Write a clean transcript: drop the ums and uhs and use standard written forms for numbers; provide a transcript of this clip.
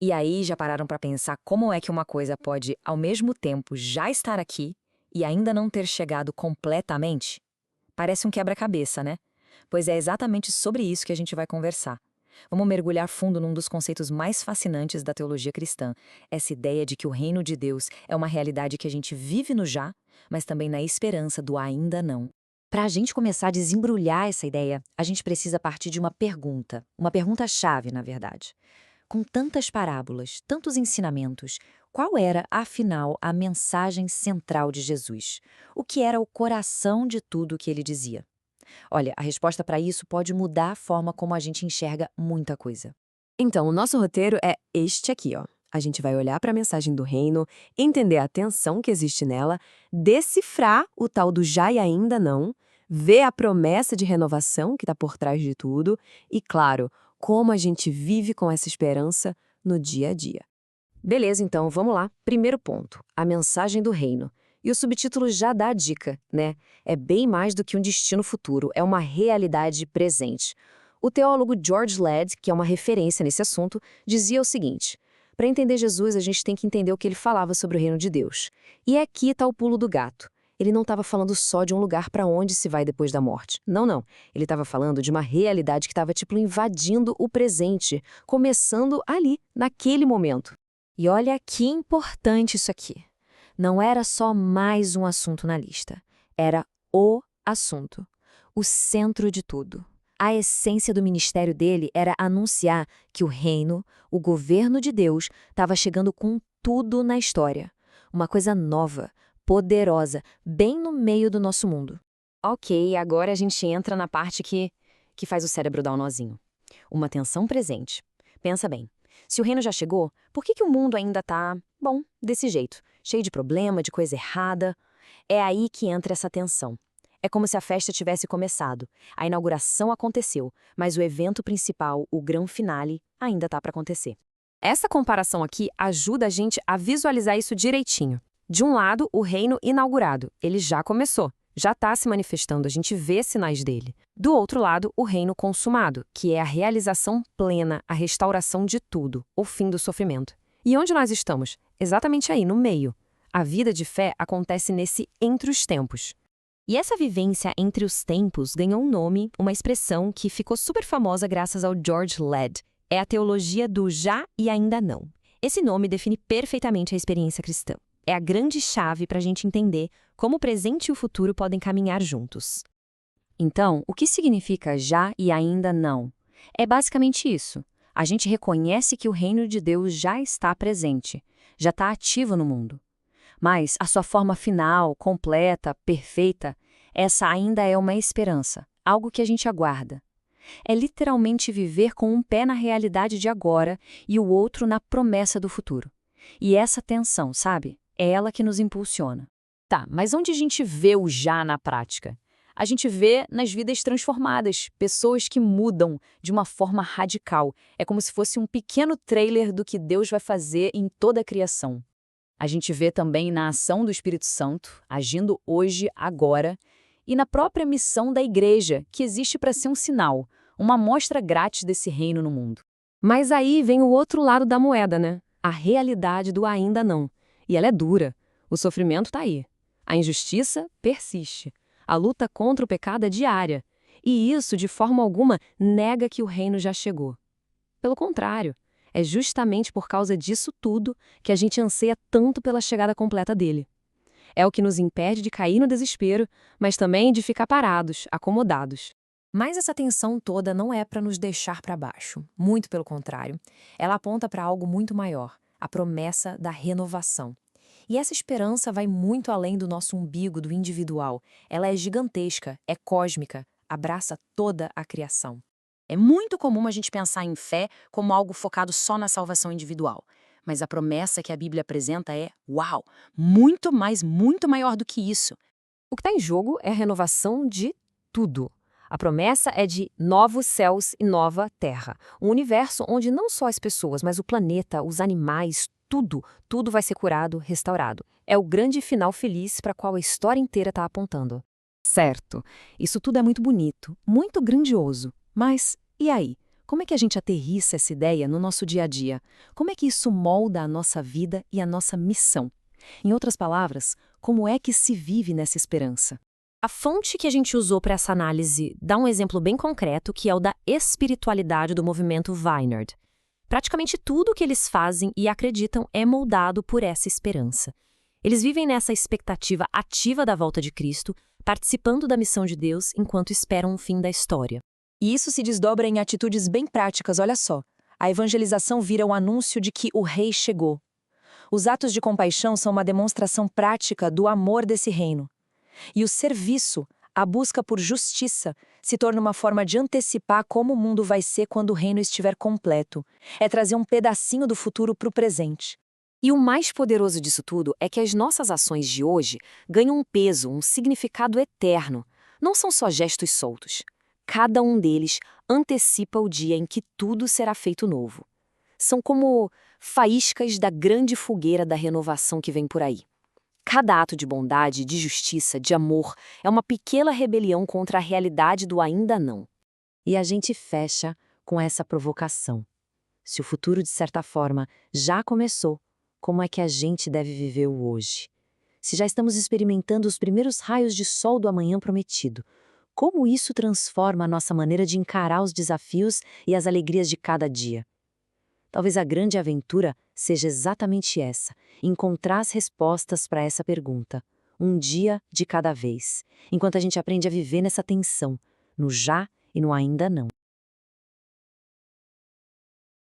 E aí já pararam para pensar como é que uma coisa pode, ao mesmo tempo, já estar aqui e ainda não ter chegado completamente? Parece um quebra-cabeça, né? Pois é exatamente sobre isso que a gente vai conversar. Vamos mergulhar fundo num dos conceitos mais fascinantes da teologia cristã, essa ideia de que o reino de Deus é uma realidade que a gente vive no já, mas também na esperança do ainda não. Para a gente começar a desembrulhar essa ideia, a gente precisa partir de uma pergunta-chave, na verdade. Com tantas parábolas, tantos ensinamentos, qual era, afinal, a mensagem central de Jesus? O que era o coração de tudo o que ele dizia? Olha, a resposta para isso pode mudar a forma como a gente enxerga muita coisa. Então, o nosso roteiro é este aqui, ó. A gente vai olhar para a mensagem do reino, entender a tensão que existe nela, decifrar o tal do já e ainda não, ver a promessa de renovação que está por trás de tudo e, claro, como a gente vive com essa esperança no dia a dia. Beleza, então, vamos lá. Primeiro ponto, a mensagem do reino. E o subtítulo já dá a dica, né? É bem mais do que um destino futuro, é uma realidade presente. O teólogo George Ladd, que é uma referência nesse assunto, dizia o seguinte: para entender Jesus, a gente tem que entender o que ele falava sobre o reino de Deus. E aqui está o pulo do gato. Ele não estava falando só de um lugar para onde se vai depois da morte. Não, não. Ele estava falando de uma realidade que estava, tipo, invadindo o presente, começando ali, naquele momento. E olha que importante isso aqui. Não era só mais um assunto na lista. Era o assunto. O centro de tudo. A essência do ministério dele era anunciar que o reino, o governo de Deus, estava chegando com tudo na história. Uma coisa nova, poderosa, bem no meio do nosso mundo. Ok, agora a gente entra na parte que faz o cérebro dar um nozinho. Uma tensão presente. Pensa bem. Se o reino já chegou, por que o mundo ainda tá, bom, desse jeito, cheio de problema, de coisa errada? É aí que entra essa tensão. É como se a festa tivesse começado, a inauguração aconteceu, mas o evento principal, o grão finale, ainda tá para acontecer. Essa comparação aqui ajuda a gente a visualizar isso direitinho. De um lado, o reino inaugurado, ele já começou, já está se manifestando, a gente vê sinais dele. Do outro lado, o reino consumado, que é a realização plena, a restauração de tudo, o fim do sofrimento. E onde nós estamos? Exatamente aí, no meio. A vida de fé acontece nesse entre os tempos. E essa vivência entre os tempos ganhou um nome, uma expressão que ficou super famosa graças ao George Ladd. É a teologia do já e ainda não. Esse nome define perfeitamente a experiência cristã. É a grande chave para a gente entender como o presente e o futuro podem caminhar juntos. Então, o que significa já e ainda não? É basicamente isso. A gente reconhece que o reino de Deus já está presente, já está ativo no mundo. Mas a sua forma final, completa, perfeita, essa ainda é uma esperança, algo que a gente aguarda. É literalmente viver com um pé na realidade de agora e o outro na promessa do futuro. E essa tensão, sabe? É ela que nos impulsiona. Tá, mas onde a gente vê o já na prática? A gente vê nas vidas transformadas, pessoas que mudam de uma forma radical. É como se fosse um pequeno trailer do que Deus vai fazer em toda a criação. A gente vê também na ação do Espírito Santo, agindo hoje, agora, e na própria missão da igreja, que existe para ser um sinal, uma amostra grátis desse reino no mundo. Mas aí vem o outro lado da moeda, né? A realidade do ainda não. E ela é dura. O sofrimento está aí. A injustiça persiste. A luta contra o pecado é diária. E isso, de forma alguma, nega que o reino já chegou. Pelo contrário, é justamente por causa disso tudo que a gente anseia tanto pela chegada completa dele. É o que nos impede de cair no desespero, mas também de ficar parados, acomodados. Mas essa tensão toda não é para nos deixar para baixo. Muito pelo contrário. Ela aponta para algo muito maior, a promessa da renovação. E essa esperança vai muito além do nosso umbigo, do individual. Ela é gigantesca, é cósmica, abraça toda a criação. É muito comum a gente pensar em fé como algo focado só na salvação individual. Mas a promessa que a Bíblia apresenta é, uau, muito mais, muito maior do que isso. O que está em jogo é a renovação de tudo. A promessa é de novos céus e nova terra. Um universo onde não só as pessoas, mas o planeta, os animais, tudo vai ser curado, restaurado. É o grande final feliz para qual a história inteira está apontando. Certo, isso tudo é muito bonito, muito grandioso. Mas, e aí? Como é que a gente aterrissa essa ideia no nosso dia a dia? Como é que isso molda a nossa vida e a nossa missão? Em outras palavras, como é que se vive nessa esperança? A fonte que a gente usou para essa análise dá um exemplo bem concreto, que é o da espiritualidade do movimento Vineyard. Praticamente tudo o que eles fazem e acreditam é moldado por essa esperança. Eles vivem nessa expectativa ativa da volta de Cristo, participando da missão de Deus enquanto esperam o fim da história. E isso se desdobra em atitudes bem práticas, olha só. A evangelização vira o anúncio de que o rei chegou. Os atos de compaixão são uma demonstração prática do amor desse reino. E o serviço, a busca por justiça, se torna uma forma de antecipar como o mundo vai ser quando o reino estiver completo. É trazer um pedacinho do futuro para o presente. E o mais poderoso disso tudo é que as nossas ações de hoje ganham um peso, um significado eterno. Não são só gestos soltos. Cada um deles antecipa o dia em que tudo será feito novo. São como faíscas da grande fogueira da renovação que vem por aí. Cada ato de bondade, de justiça, de amor é uma pequena rebelião contra a realidade do ainda não. E a gente fecha com essa provocação. Se o futuro, de certa forma, já começou, como é que a gente deve viver o hoje? Se já estamos experimentando os primeiros raios de sol do amanhã prometido, como isso transforma a nossa maneira de encarar os desafios e as alegrias de cada dia? Talvez a grande aventura seja exatamente essa, encontrar as respostas para essa pergunta, um dia de cada vez, enquanto a gente aprende a viver nessa tensão, no já e no ainda não.